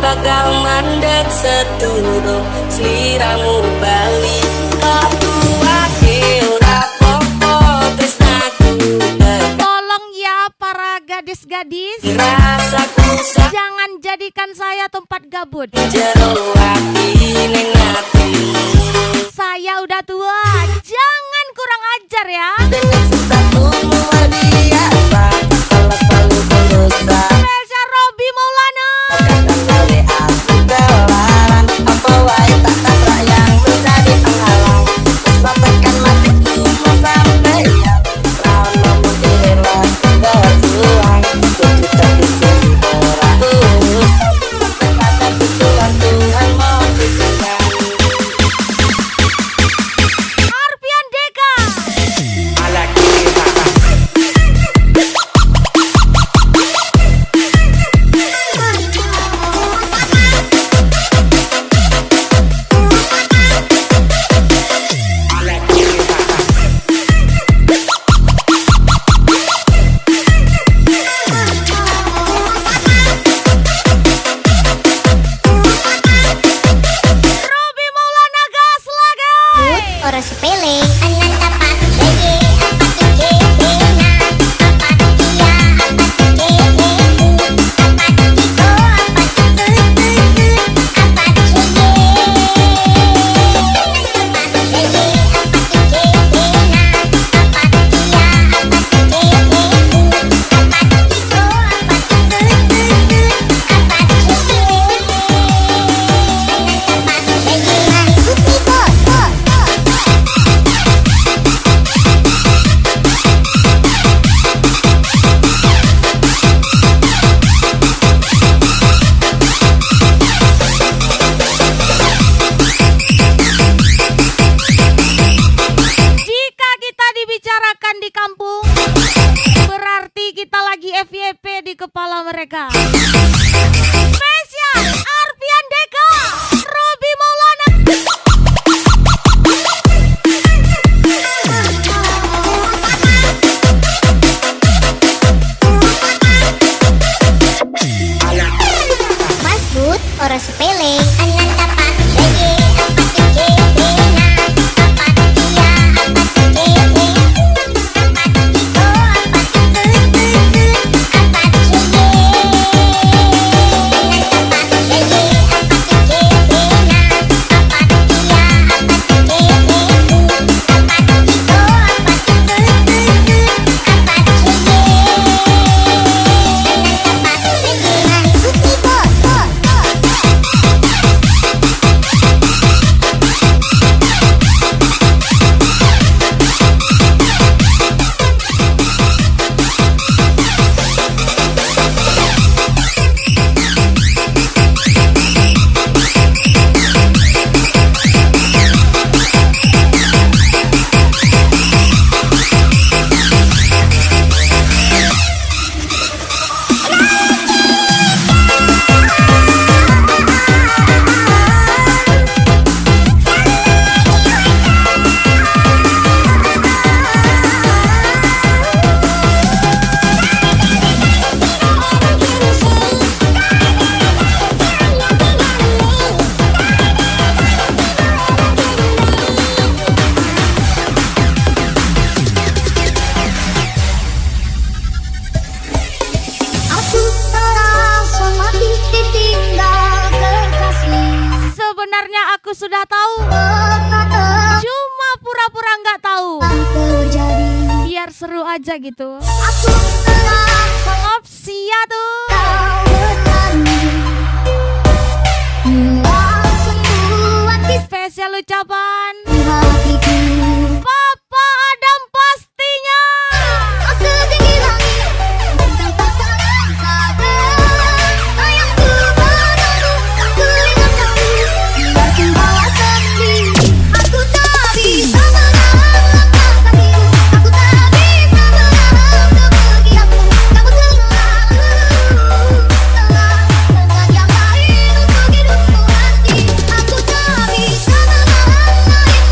bakal mandek setulung sliramu bali katuake ora popo tresnaku. Tolong ya para gadis-gadis, Rasaku jangan jadikan saya tempat gabut. jero ati ning atimu. Saya udah tua, jangan kurang ajar ya. Dengan susahku luar biasa, selalu berusaha. Spesial Robby Maulana. Kadang kali aku kelaran, apa wae tak tabrak yang menjadi penghalang. Sampaikan matiku mau sampai yang rano mutilah berjuang. Tujuh terkisih orang urus, sampai kata tujuan Tuhan mau disayang. Arfian Deka. Robby Maulana gas lagi. Ora sepele anan apa lagi apa kekena apa kia apa kekena apa kiko apa kekena apa ceye apa lagi apa kekena apa kia apa kekena apa kiko apa kekena apa Jika kita dibicarakan di kampung, berarti kita lagi FYP di kepala mereka. Spesial Arfian Deka, Robby Maulana. Mas Bud, ora sepele anan apa lagi apa kekena apa kia apa kekena apa kiko apa kekena apa ceye apa lagi apa kekena apa kia apa kekena apa kiko apa kekena apa Aku terasa mati ditinggal kekasih. Sebenarnya aku sudah tahu, cuma pura-pura nggak tahu, Terjadi. biar seru aja gitu. Aku terasa Opsi ya tuh. kau bertanding. Hilang semua Spesial ucapan di hatiku. Papa Adam pastinya. Kau setinggi langit, bertempat tangan saja. Sayangku padamu, aku ingat kamu. Biarpun bawa sendiri, aku tak bisa menahan langkah kakimu. Aku tak bisa menahan untuk pergi aku. Kamu selalu dengan yang lain untuk hidupku nanti. Aku tak bisa menahan lagi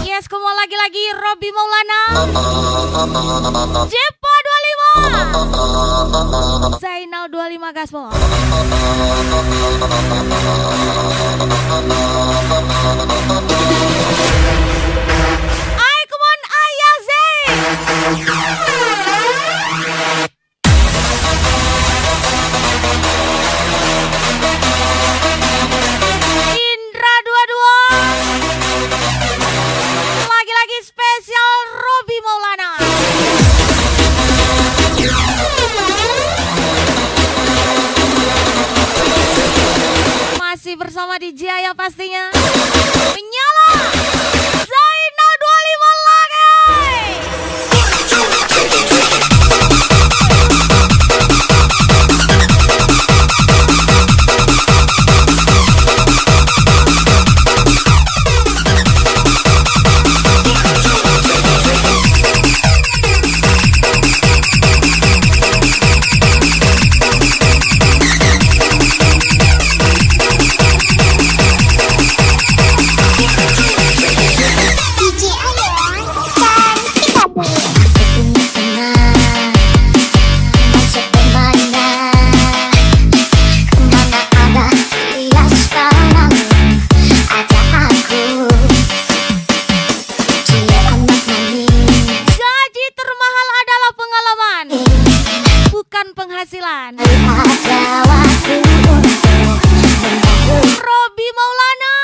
Yes, kembali lagi Robby Maulana, Jepo 25, Zainal 25 Gaspol. Ay, come on, Ayah Zain. Indra 22, lagi-lagi spesial Robby Maulana. Masih bersama DJ Ayah pastinya. Menyala Zainal 25 lagi. DJ Ayah dan Pikabu. Masuk kemana? Kemana ada dia sekarang? Ajak aku. Dia anak manis. Gaji termahal adalah pengalaman, bukan penghasilan. Ada waktu untuk membantu. Robby Maulana.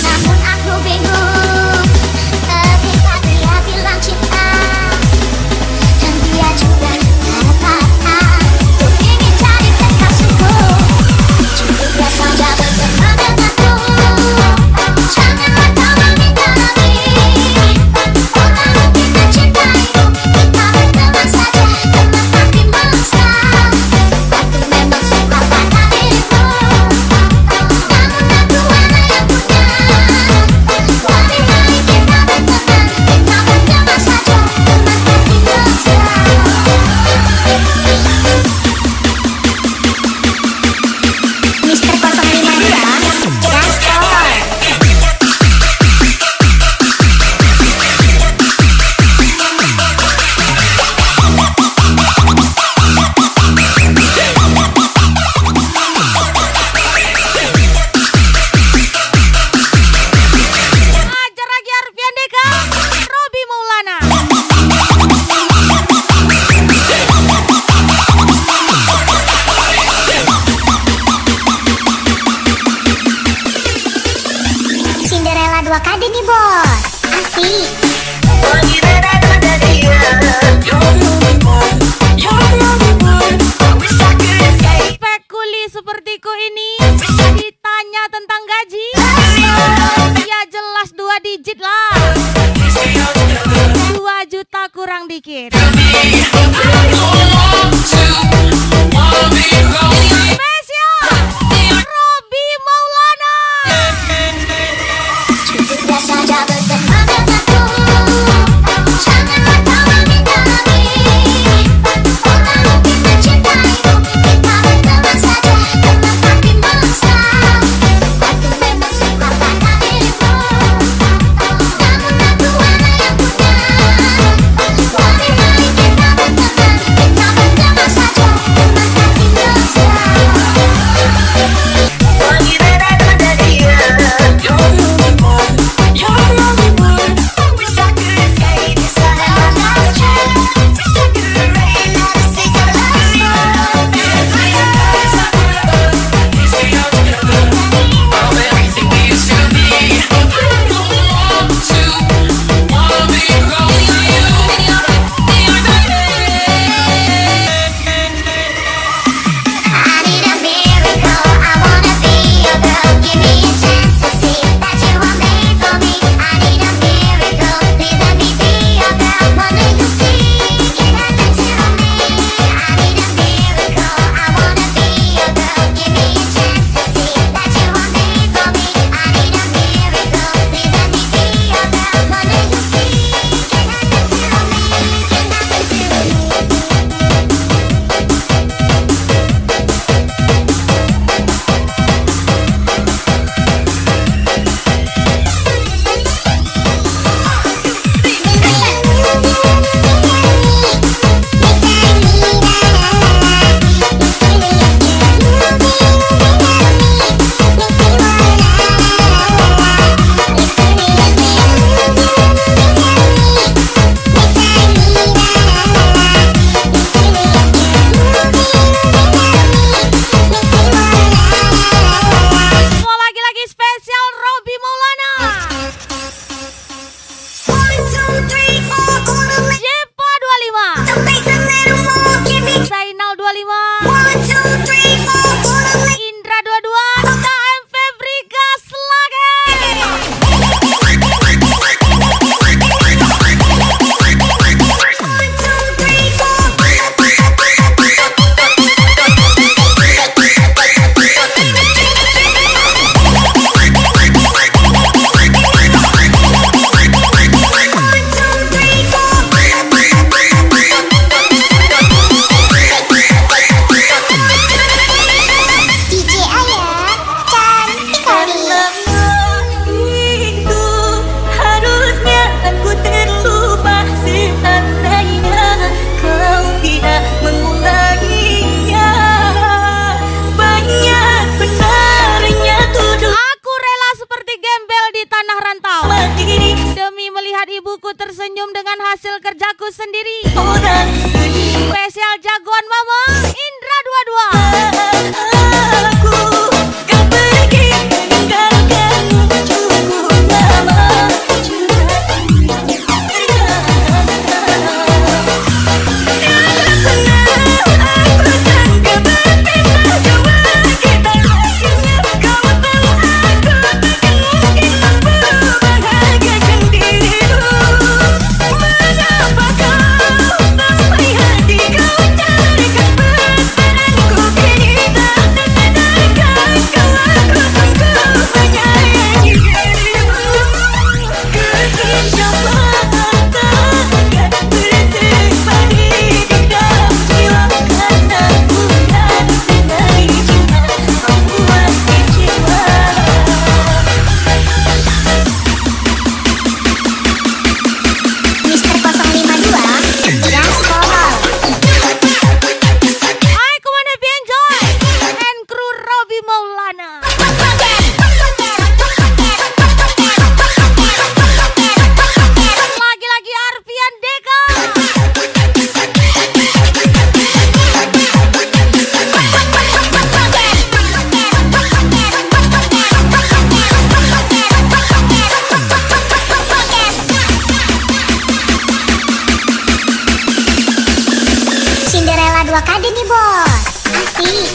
Namun aku bingung ketika dia bilang cinta, dan dia juga kata ku ingin cari kekasihku. Cukuplah saja berteman denganku, janganlah kau menghindari. Orang kita cintaimu, kita berteman saja karena hati mesra. Aku memang suka pada dirimu, namun aku ada yang punya. Lebih baik kita berteman, kita berteman saja karena hati mesra. Mister 052 Gaspol. Ajar lagi Arfian Deka, Robby Maulana. Cinderella 2 KD nih bos, asik. Spekuli sepertiku ini ditanya tentang gaji, ya jelas 2 digit lah. 2 juta kurang dikit. Spesial Robby Maulana. Cukuplah saja berteman denganku, janganlah kau menghindari. Orang kita cintaimu, kita berteman saja karena hati mesra. Aku memang suka pada dirimu, namun aku ada yang punya. Lebih baik kita berteman, kita berteman saja karena hati mesra. Demi melihat ibuku tersenyum dengan hasil kerjaku sendiri. Orang sedih Spesial jagoan mama Indra 22. aku kau pergi meninggalkanmu cukup lama juga. Tiada pernah aku sangka berpisah jua kita akhirnya. Kau tahu aku takkan mungkin mampu bahagiakan dirimu. Mengapa kau sampai hati kau carikan perasaanku kini tak tersadarkan kalau aku sungguh menyayangi dirimu. Keinsyaallah takkan bersembunyi di dalam jiwa karena bukan sendiri cinta membuat kecewa. Mister 052 Gaspol. I come on happy enjoy and kru Robi Maulana. Lagi-lagi Arfian Deka. Cinderella 2 KD nih bos. Asik.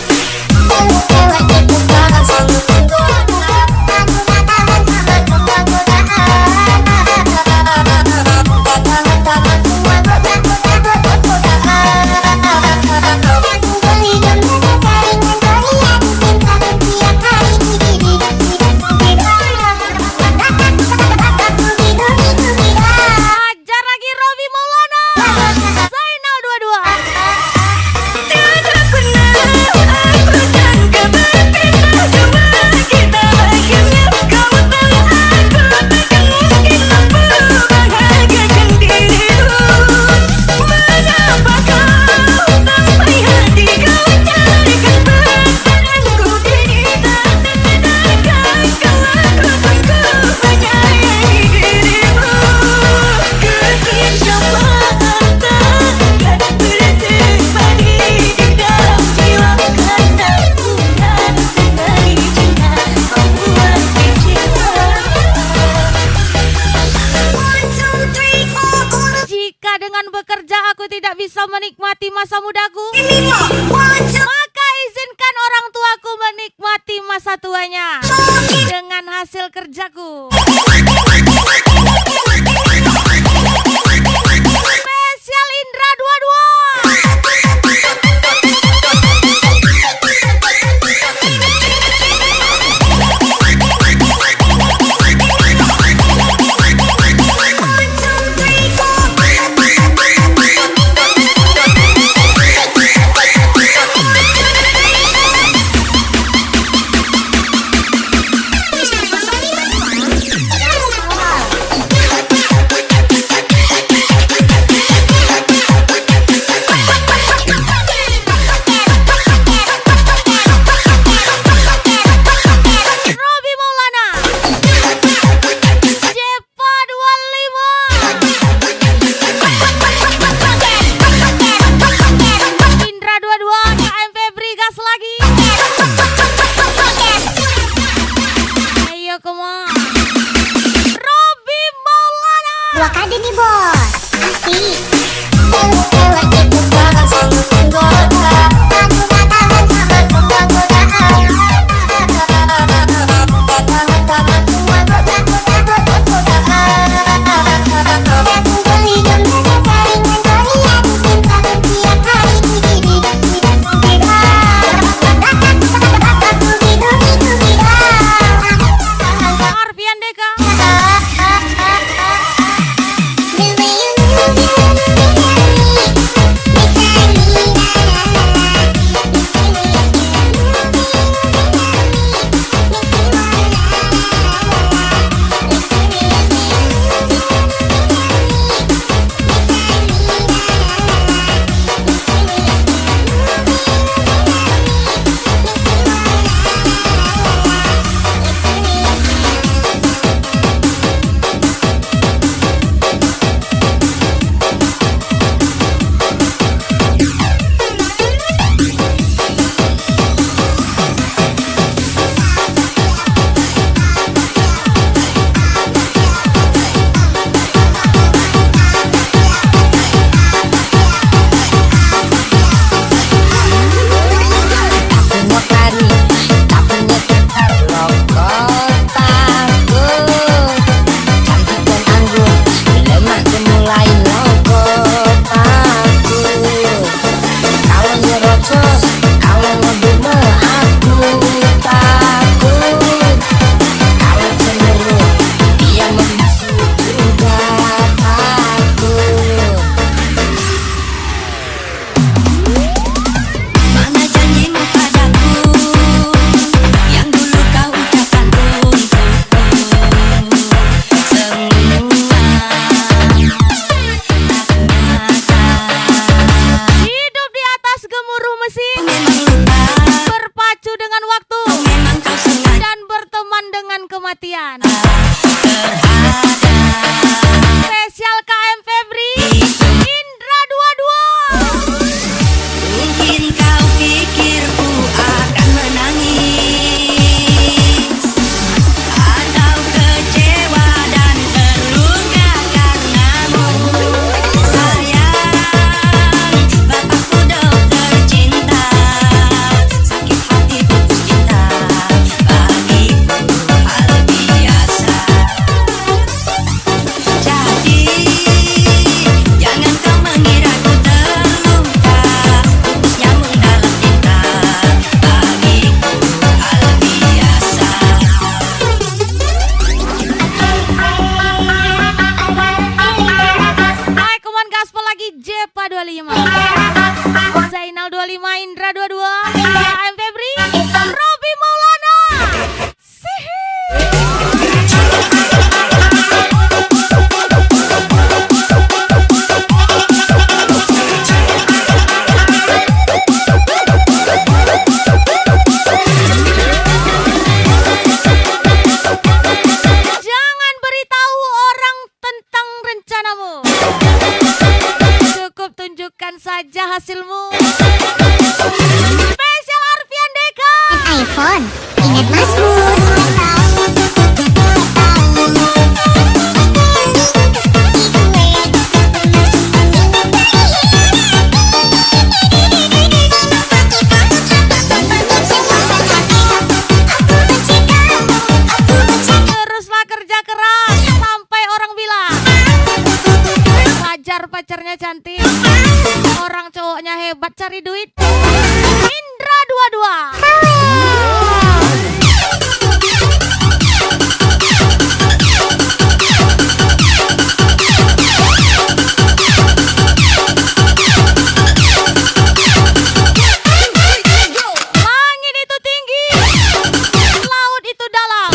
Ajar lagi Robi Maulana. Zainal 22. Tiada pernah aku sangka berpisah jua kita akhirnya. Kau tahu aku takkan mungkin mampu bahagiakan dirimu. Mengapa kau sampai hati kau carikan perasaanku kini tak tersadarkan kalau aku sungguh menyayangi dirimu. Keinsyaallah takkan bersembunyi di dalam jiwa karena bukan sendiri cinta membuat kecewa. Jika dengan bekerja aku tidak bisa menikmati masa mudaku, maka izinkan orang tuaku menikmati masa tuanya dengan hasil kerjaku. Spesial Indra 22. Robi Maulana. Jepa 25. Indra 22. KM Febri gas lagi. Ayo come on. Robi Maulana. 2 KD nih bos. Asik. Arfian Deka. The way you move, saja hasilmu. Spesial Arfian Deka. iPhone, ingat Mas Bur. Teruslah kerja keras sampai orang bilang wajar pacarnya cantik, orang cowoknya hebat cari duit. Indra 22. Langit itu tinggi, laut itu dalam.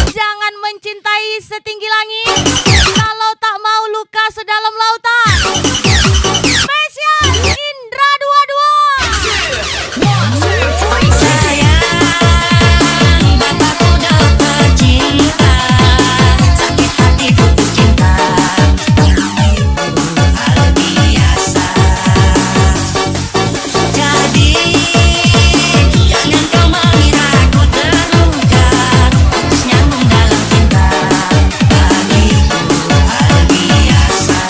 Jangan mencintai setinggi langit kalau tak mau luka sedalam lautan. Spesial Indra 22. Sayang, bapakku dapat cinta, sakit hati putus cinta, hal biasa. Jadi jangan kau mengira aku terluka, putus nyambung dalam cinta, bagiku hal biasa.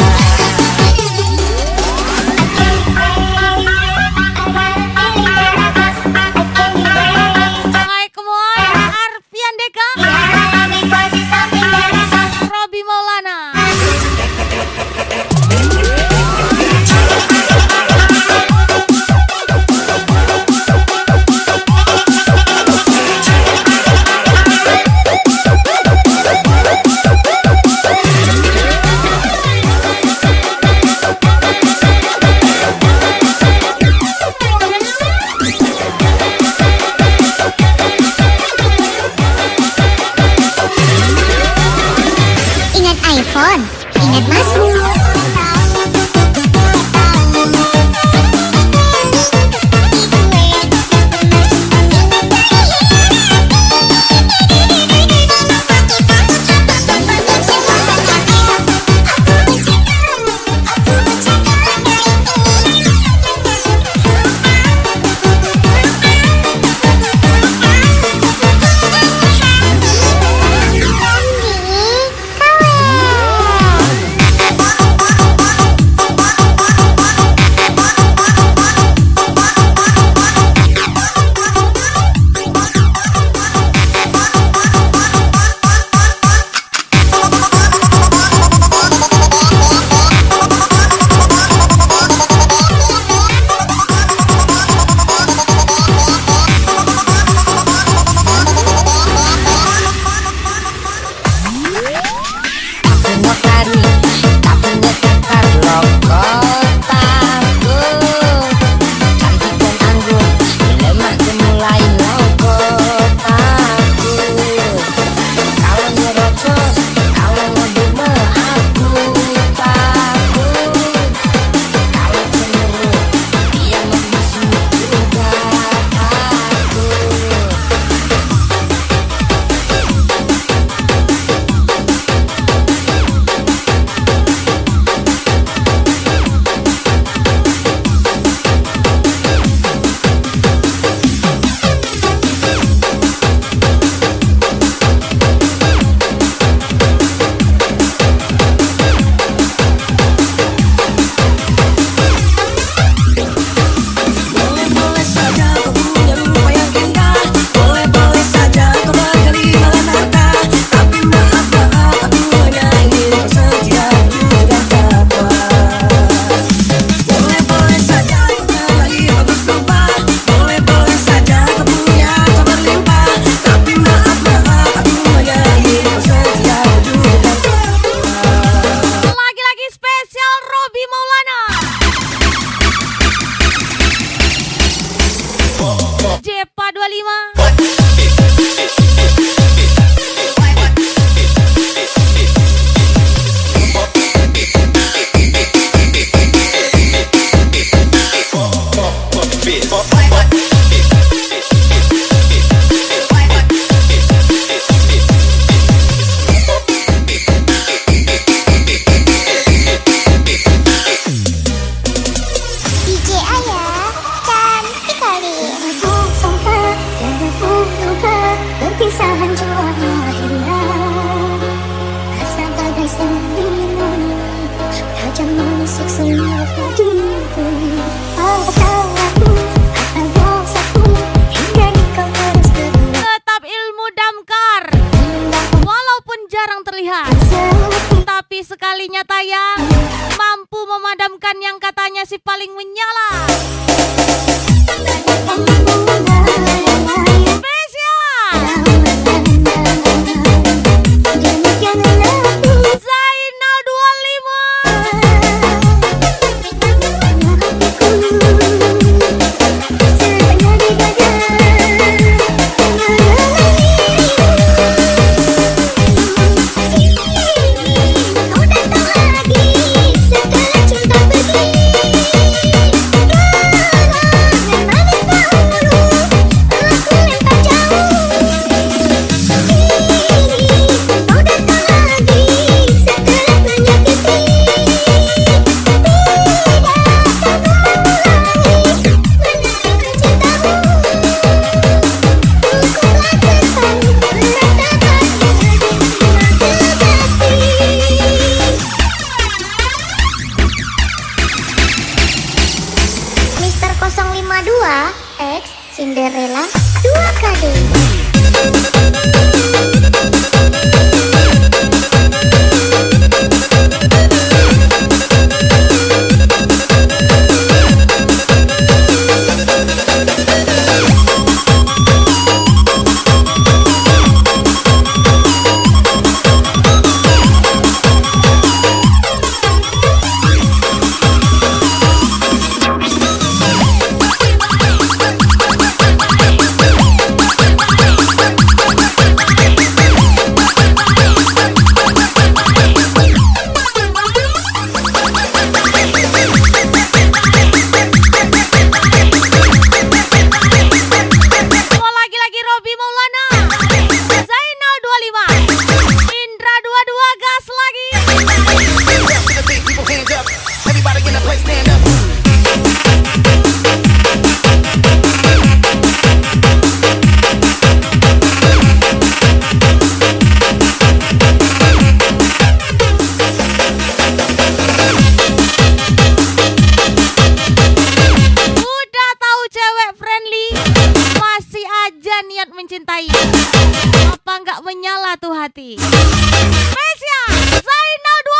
Hai kemoy, Arfian Deka, Robi Maulana. Ingat iPhone, ingat Mas Bur. Tajam menusuk semua diriku. Apa salahku, apa dosaku, hingga kau harus berdua. Tetap ilmu damkar, walaupun jarang terlihat, tapi sekalinya tayang, mampu memadamkan yang katanya si paling menyala. Spesial Zainal 052 X Cinderella 2KD. Mencintai, apa nggak menyala tuh hati? Spesial Zainal 052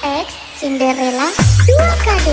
X Cinderella 2KD.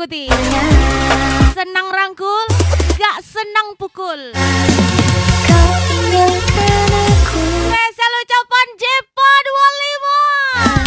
ikuti. Senang rangkul, gak senang pukul. Spesial ucapan Jepa 25.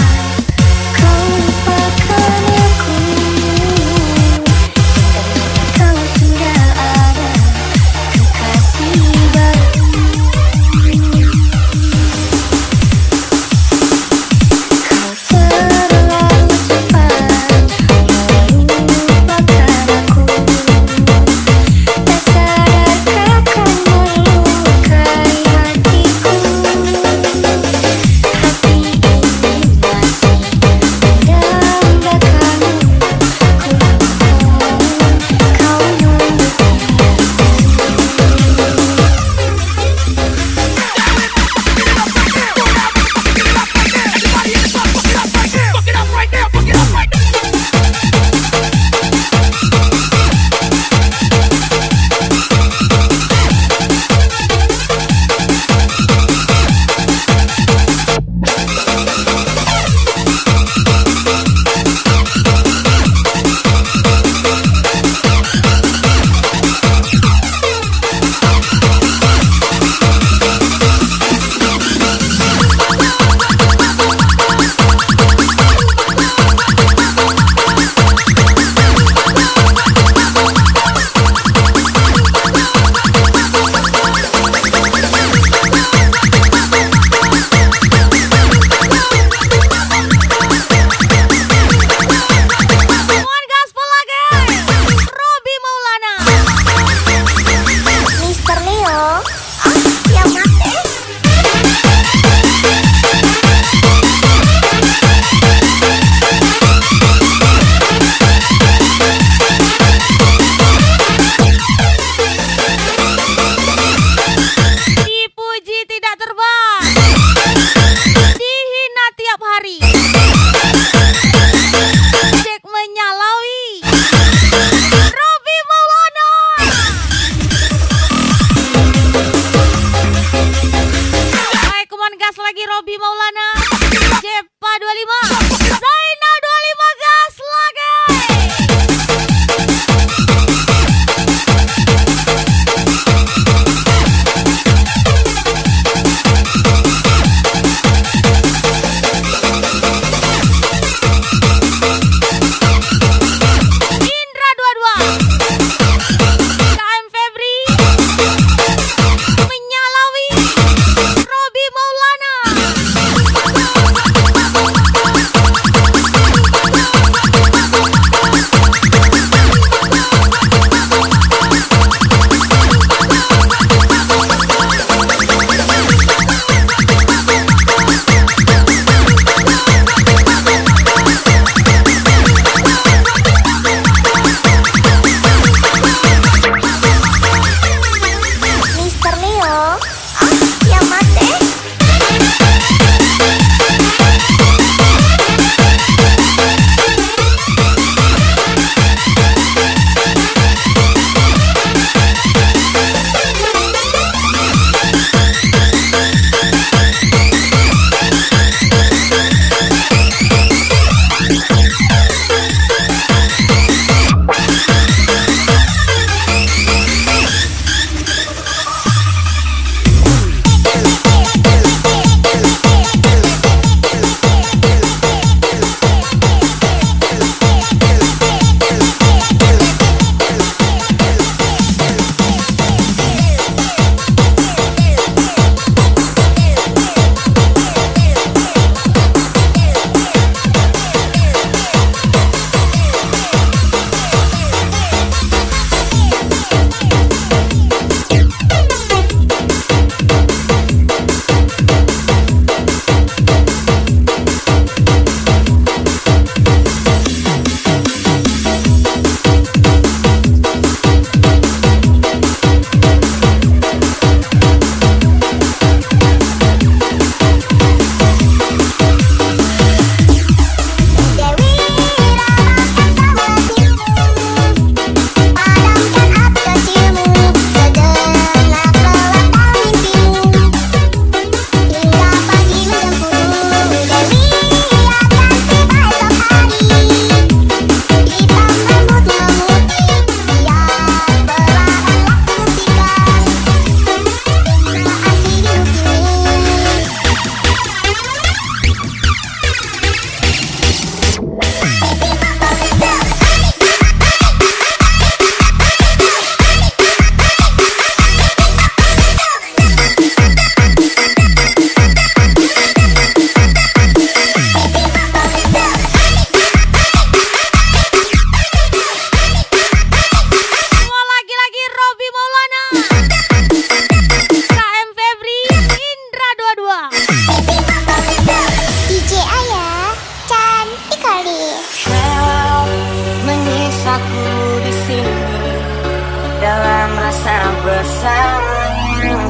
bersamanya,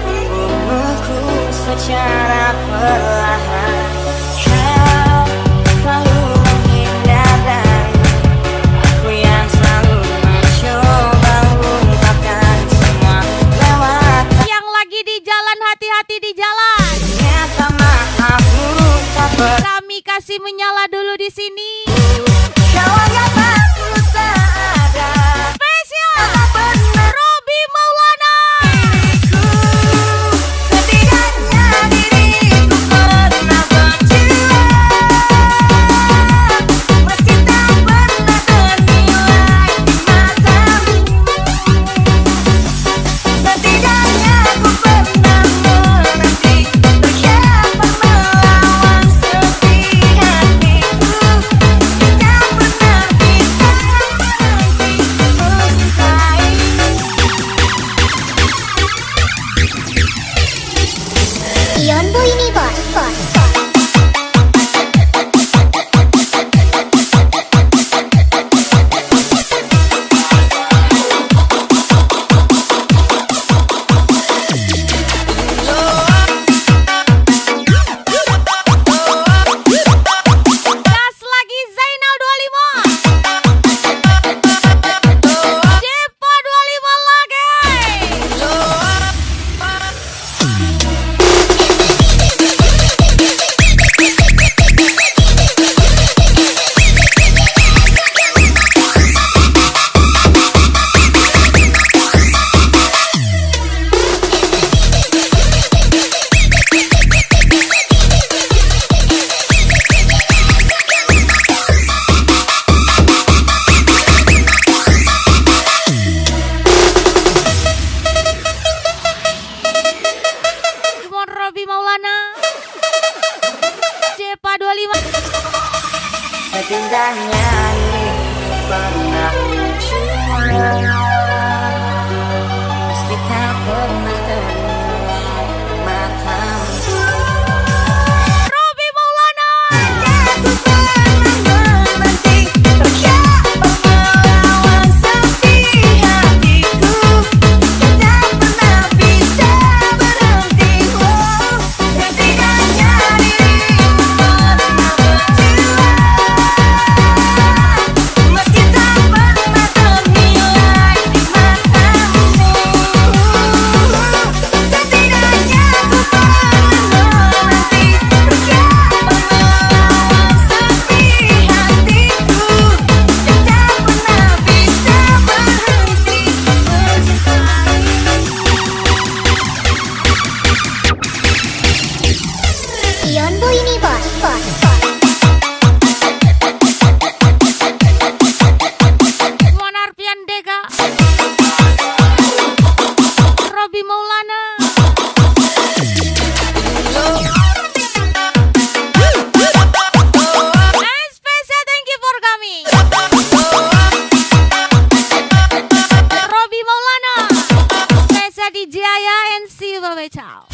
membunuhku secara perlahan. Kau selalu menghindar dari aku yang selalu mencoba mengungkapkan semua lewat. Yang lagi di jalan, hati-hati di jalan. Ternyata maafmu tak pernah. Kami kasih menyala dulu di sini. Kau anggap aku tak ada. Spesial Robi Maulana. Setidaknya diriku pernah berjuang, meski tak pernah ternilai di matamu. Setidaknya ku pernah menanti, bersiapa melawan sepi hatiku. Tak pernah bisa mencintai. Yonbo ini bos. Gas lagi Zainal 25. Jepa 25 lagi. Come on Robi Maulana. Jepa 25. Setidaknya diriku pernah berjuang, meski tak pernah ternilai matamu. Robi Maulana. Aku pernah menanti, bersiapa melawan sepi hatiku. Tak pernah bisa berhenti. Setidaknya diriku pernah berjuang, meski tak pernah ternilai di matamu. Setidaknya ku pernah menanti, bersiapa melawan sepi hatiku. Tak pernah bisa berhenti mencintai. Yonbo ini bos. Muan Arpian Dega. Robi Maulana. And special thank you for kami. Robi Maulana. Special DJ Aya and see you, bye-bye, ciao.